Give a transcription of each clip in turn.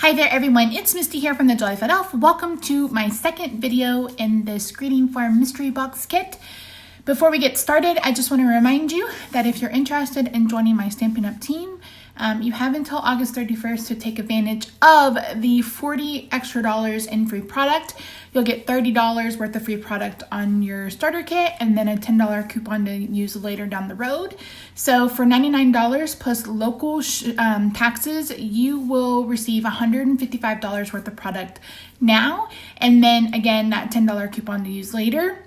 Hi there everyone, it's Misty here from TheJollyFatElf. Welcome to my second video in this greeting farm mystery box kit. Before we get started, I just want to remind you that if you're interested in joining my Stampin' Up! Team, you have until August 31st to take advantage of the $40 extra in free product. You'll get $30 worth of free product on your starter kit and then a $10 coupon to use later down the road. So for $99 plus local taxes, you will receive $155 worth of product now. And then again, that $10 coupon to use later.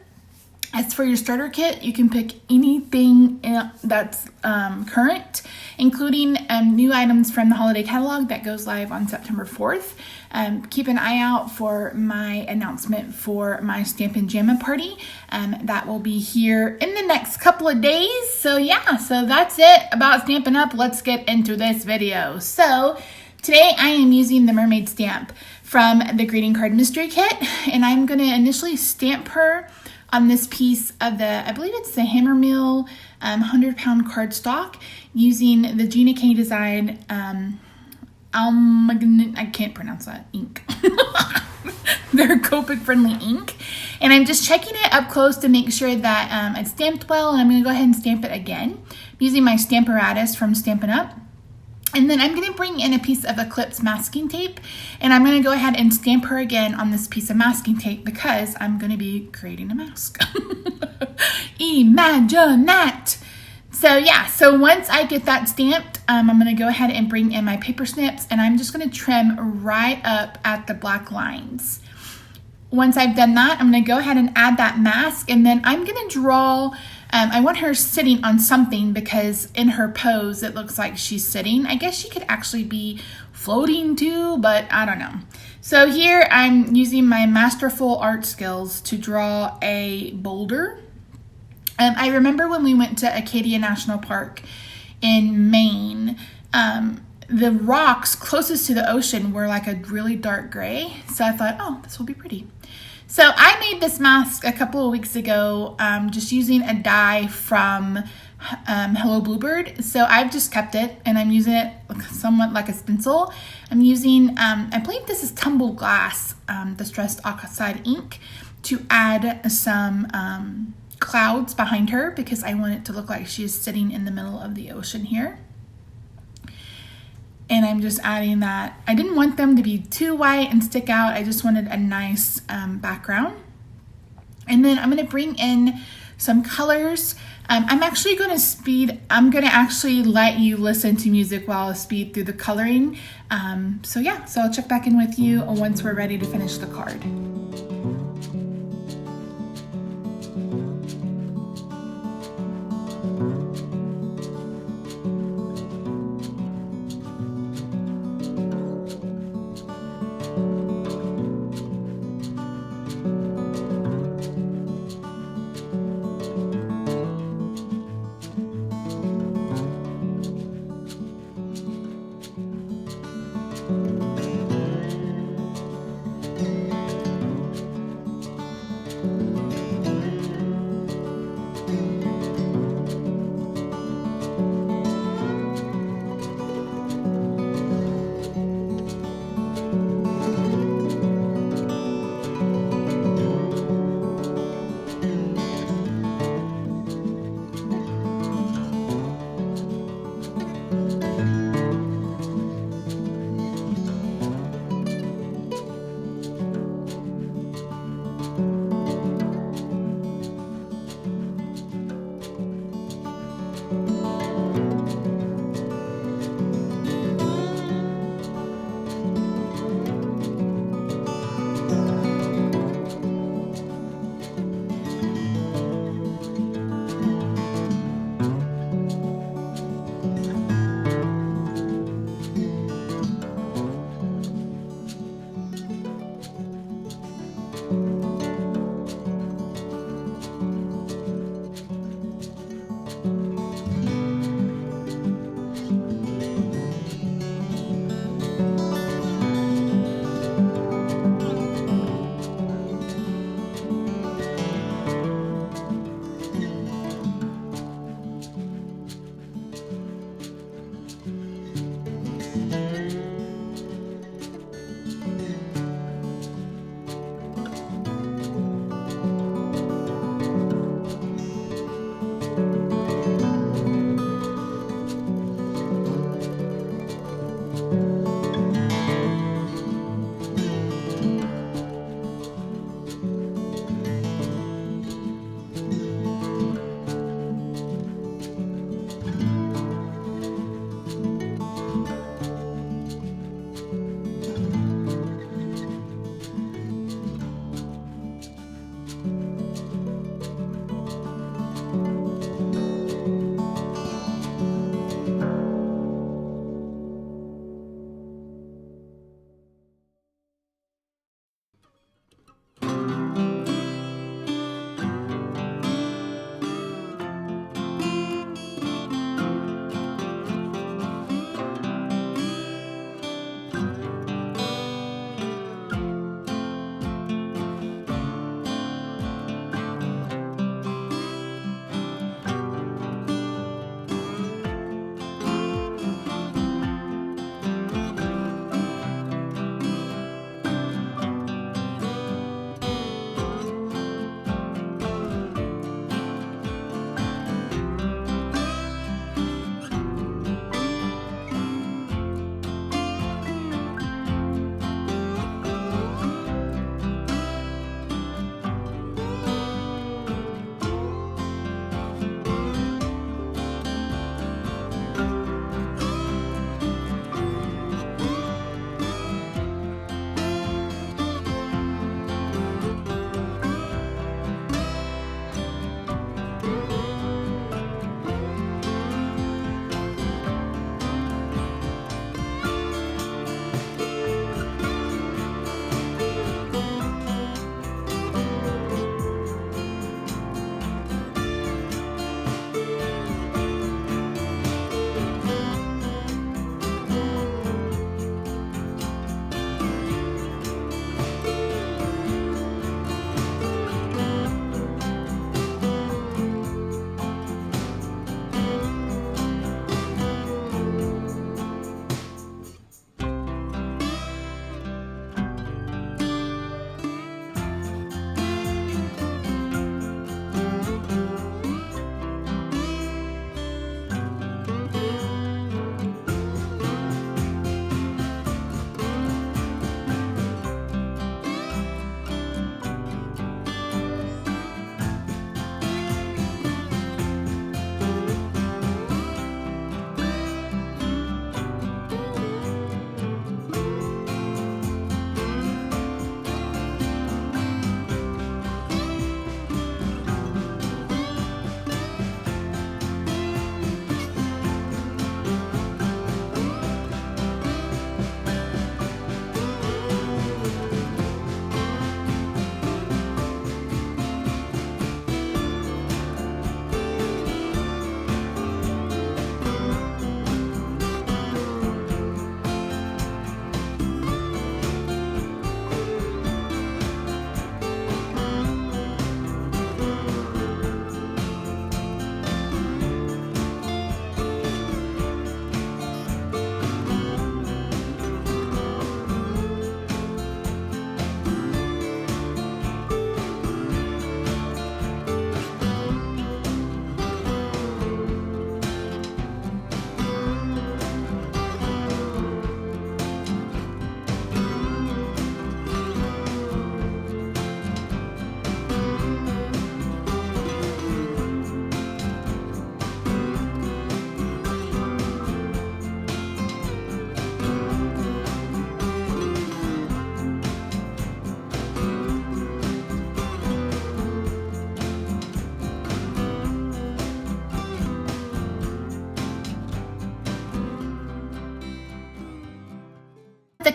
As for your starter kit, you can pick anything that's current, including new items from the holiday catalog that goes live on September 4th. Keep an eye out for my announcement for my Stampin' Jammin' Party. That will be here in the next couple of days. So yeah, so that's it about Stampin' Up! Let's get into this video. So today I am using the mermaid stamp from the greeting card mystery kit, and I'm going to initially stamp her on this piece of the, I believe it's the Hammer Mill 100-pound cardstock using the Gina K Design I can't pronounce that ink. They're Copic friendly ink. And I'm just checking it up close to make sure that it's stamped well, and I'm going to go ahead and stamp it again using my Stamparatus from Stampin' Up! And then I'm going to bring in a piece of Eclipse masking tape, and I'm going to go ahead and stamp her again on this piece of masking tape because I'm going to be creating a mask. Imagine that! So yeah, so once I get that stamped, I'm going to go ahead and bring in my paper snips, and I'm just going to trim right up at the black lines. Once I've done that, I'm going to go ahead and add that mask, and then I'm going to draw. I want her sitting on something because in her pose, it looks like she's sitting. I guess she could actually be floating too, but I don't know. So here I'm using my masterful art skills to draw a boulder. I remember when we went to Acadia National Park in Maine, the rocks closest to the ocean were like a really dark gray. So I thought, oh, this will be pretty. So I made this mask a couple of weeks ago just using a die from Hello Bluebird. So I've just kept it and I'm using it somewhat like a stencil. I'm using, I believe this is Tumbled Glass, Distressed Oxide ink, to add some clouds behind her because I want it to look like she's sitting in the middle of the ocean here. And I'm just adding that. I didn't want them to be too white and stick out. I just wanted a nice background. And then I'm going to bring in some colors. I'm going to actually let you listen to music while I speed through the coloring. So yeah, so I'll check back in with you once we're ready to finish the card.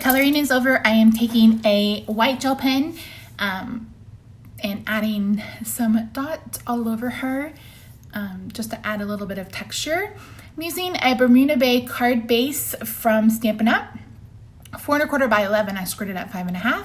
coloring is over, I am taking a white gel pen and adding some dots all over her just to add a little bit of texture. I'm using a Bermuda Bay card base from Stampin' Up, 4¼ by 11. I scored it at 5½. I'm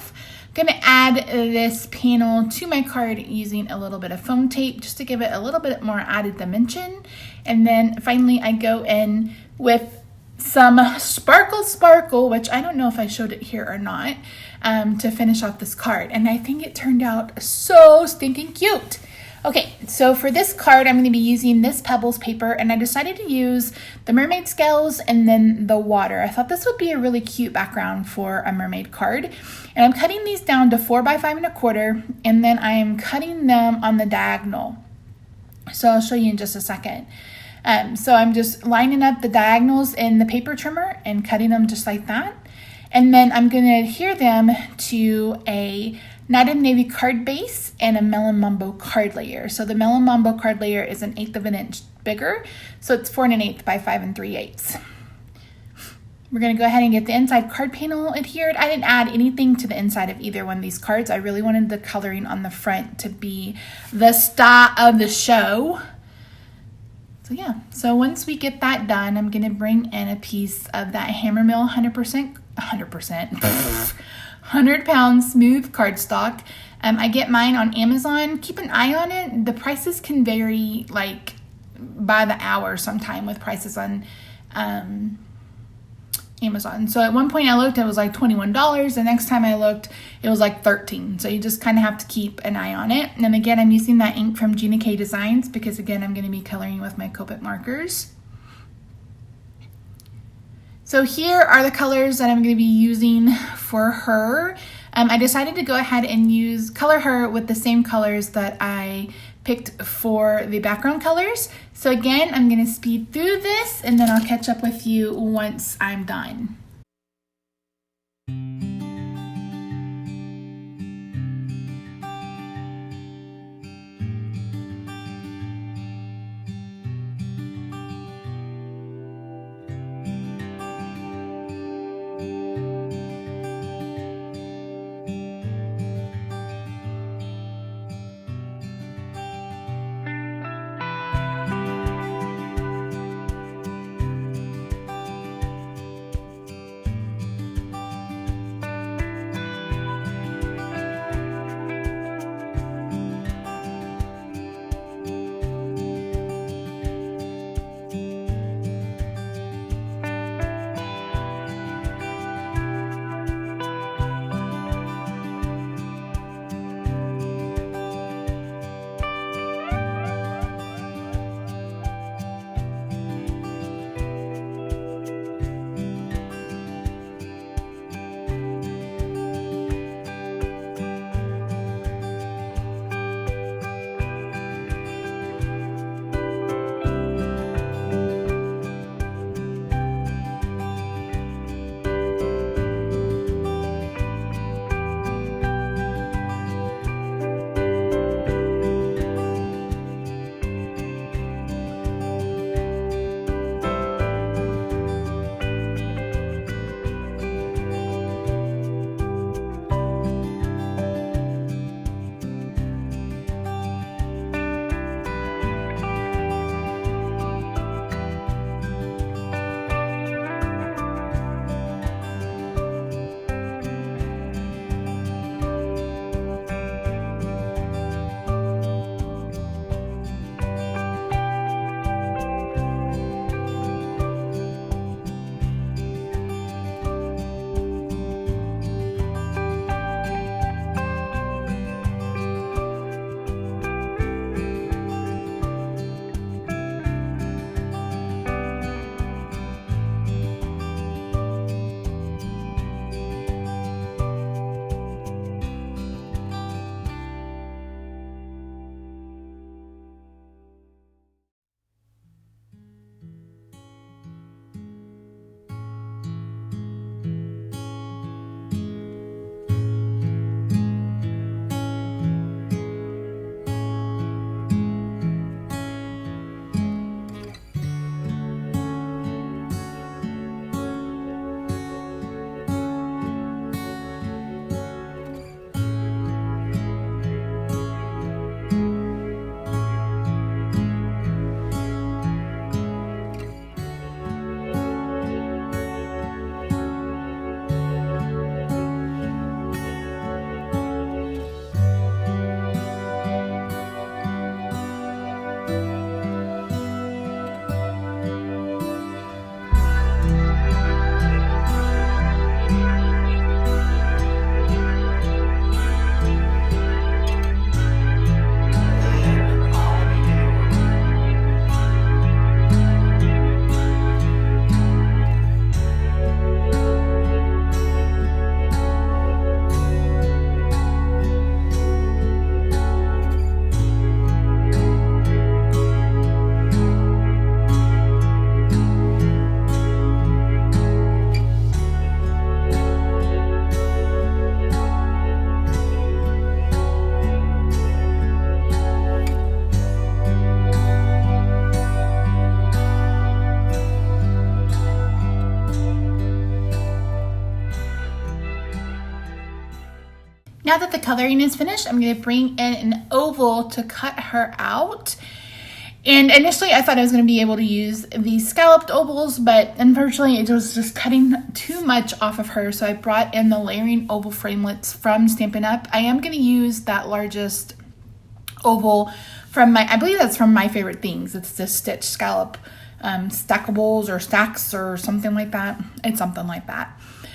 gonna add this panel to my card using a little bit of foam tape just to give it a little bit more added dimension. And then finally I go in with some sparkle, which I don't know if I showed it here or not, to finish off this card. And I think it turned out so stinking cute. Okay, so for this card, I'm going to be using this Pebbles paper, and I decided to use the mermaid scales and then the water. I thought this would be a really cute background for a mermaid card. And I'm cutting these down to 4 by 5¼ and then I am cutting them on the diagonal. So I'll show you in just a second. So I'm just lining up the diagonals in the paper trimmer and cutting them just like that. And then I'm going to adhere them to a Night and Navy card base and a Melon Mambo card layer. So the Melon Mambo card layer is 1/8 of an inch bigger, so it's 4 1/8 by 5 3/8. We're going to go ahead and get the inside card panel adhered. I didn't add anything to the inside of either one of these cards. I really wanted the coloring on the front to be the star of the show. So yeah, so once we get that done, I'm going to bring in a piece of that Hammermill 100-pound smooth cardstock. I get mine on Amazon. Keep an eye on it. The prices can vary like by the hour sometime with prices on Amazon. So at one point I looked, it was like $21. The next time I looked, it was like $13. So you just kind of have to keep an eye on it. And then again, I'm using that ink from Gina K Designs because again, I'm going to be coloring with my Copic markers. So here are the colors that I'm going to be using for her. I decided to go ahead and color her with the same colors that I picked for the background colors. So again, I'm going to speed through this and then I'll catch up with you once I'm done. Now that the coloring is finished, I'm going to bring in an oval to cut her out. And initially I thought I was going to be able to use these scalloped ovals, but unfortunately it was just cutting too much off of her. So I brought in the layering oval framelits from Stampin' Up. I am going to use that largest oval from I believe that's from My Favorite Things. It's the Stitch Scallop Stackables or Stacks or something like that. It's something like that.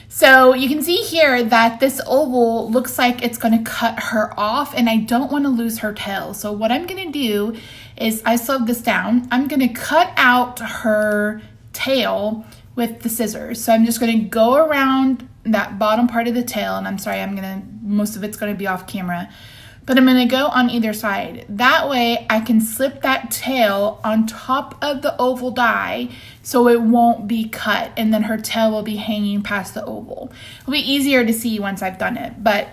So you can see here that this oval looks like it's going to cut her off, and I don't want to lose her tail. So what I'm going to do is I sewed this down. I'm going to cut out her tail with the scissors. So I'm just going to go around that bottom part of the tail, and I'm sorry, most of it's going to be off camera, but I'm going to go on either side. That way I can slip that tail on top of the oval die so it won't be cut, and then her tail will be hanging past the oval. It'll be easier to see once I've done it, but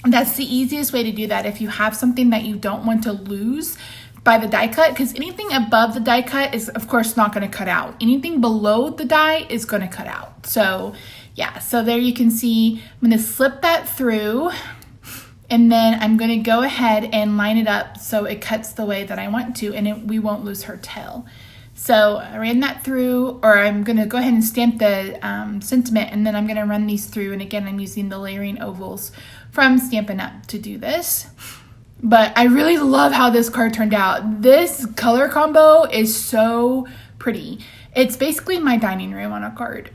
that's the easiest way to do that if you have something that you don't want to lose by the die cut, because anything above the die cut is of course not going to cut out. Anything below the die is going to cut out. So yeah, so there you can see I'm going to slip that through, and then I'm going to go ahead and line it up so it cuts the way that I want to, and we won't lose her tail. So I ran that through, or I'm going to go ahead and stamp the sentiment, and then I'm going to run these through. And again, I'm using the layering ovals from Stampin' Up to do this. But I really love how this card turned out. This color combo is so pretty. It's basically my dining room on a card.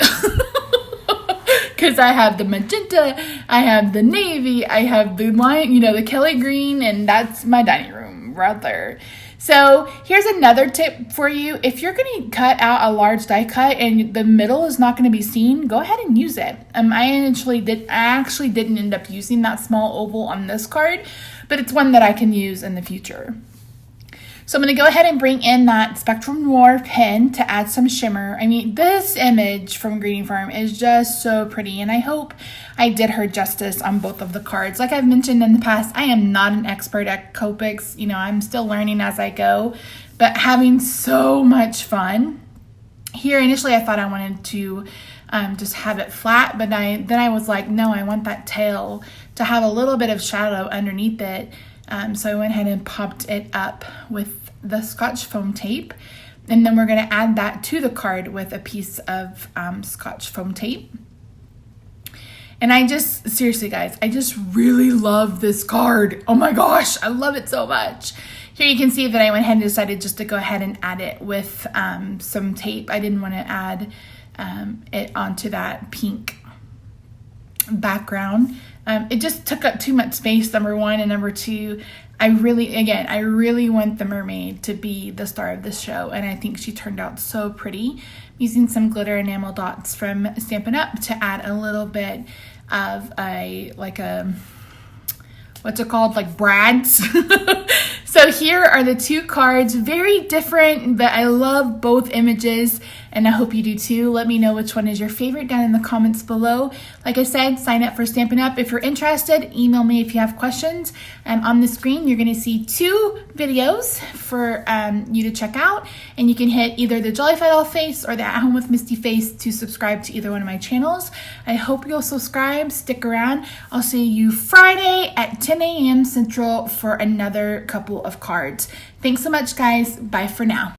Because I have the magenta, I have the navy, I have the lion, the Kelly green, and that's my dining room right there. So here's another tip for you. If you're going to cut out a large die cut and the middle is not going to be seen, go ahead and use it. I actually didn't end up using that small oval on this card, but it's one that I can use in the future. So I'm going to go ahead and bring in that Spectrum Noir pen to add some shimmer. I mean, this image from Greeting Farm is just so pretty, and I hope I did her justice on both of the cards. Like I've mentioned in the past, I am not an expert at Copics. I'm still learning as I go, but having so much fun. Here, initially I thought I wanted to just have it flat, but then I was like, no, I want that tail to have a little bit of shadow underneath it. So I went ahead and popped it up with the Scotch foam tape, and then we're going to add that to the card with a piece of Scotch foam tape. And seriously guys, I just really love this card. Oh my gosh, I love it so much. Here you can see that I went ahead and decided just to go ahead and add it with some tape. I didn't want to add it onto that pink background. It just took up too much space, number one, and number two, I really want the mermaid to be the star of this show, and I think she turned out so pretty. I'm using some glitter enamel dots from Stampin' Up to add a little bit of what's it called, like brads. So here are the two cards, very different, but I love both images, and I hope you do too. Let me know which one is your favorite down in the comments below. Like I said, sign up for Stampin' Up. If you're interested, email me if you have questions. On the screen, you're going to see 2 videos for you to check out, and you can hit either the Jolly Fat Elf face or the At Home with Misty face to subscribe to either one of my channels. I hope you'll subscribe, stick around. I'll see you Friday at 10 a.m. Central for another couple of cards. Thanks so much, guys. Bye for now.